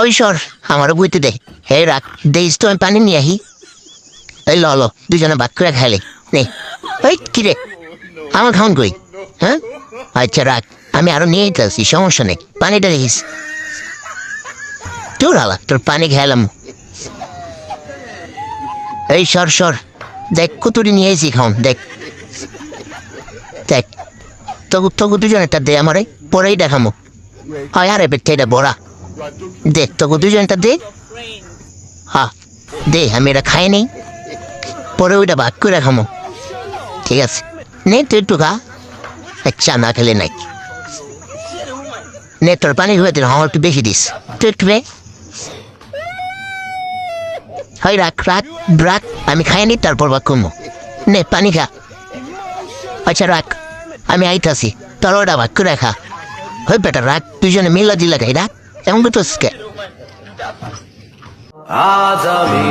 ওই সর আমারও বইতে দে। হে রাখ, দেইস তো আমি পানি নিয়ে আহি। এই ল ল, দুজনে ভাগ করে খাইলে নে। এই কিরে, আমার খাওন কই? হ্যাঁ, আচ্ছা রাখ, আমি আরো নিয়ে আসি, সমস্যা নেই। পানিটা দেখিস। তোর আলা, তোর পানি খেলাম। এই সর সর, দেখ কতুরি নিয়ে এসি খাওন, দেখ দেখ। তবু তবু দুজনেরটা দে আমারে, পরেই দেখামো। হয় আরে বেটে এটা বড়া। দে তবু দুজনটা দে। হ্যাঁ দে, আমি এটা খাই নেই, পরে ওইটা ভাগ করে খামো। ঠিক আছে, নে তুই একটু খা। আচ্ছা না খেলে নাই, নে তোর পানি হয়ে দিন, আমার একটু বেশি দিস। তুই একটু নে। হয় রাখ রাখ রাখ, আমি খাই নি তারপর ভাগ করবো। নে পানি খা। আচ্ছা রাখ, আমি আইতাছি, তোর ওটা ভাগ করে খা। হয় বেটা রাখ, দুজনে মিলা দিলা খাই, রাখ। এমন করতো আজ আমি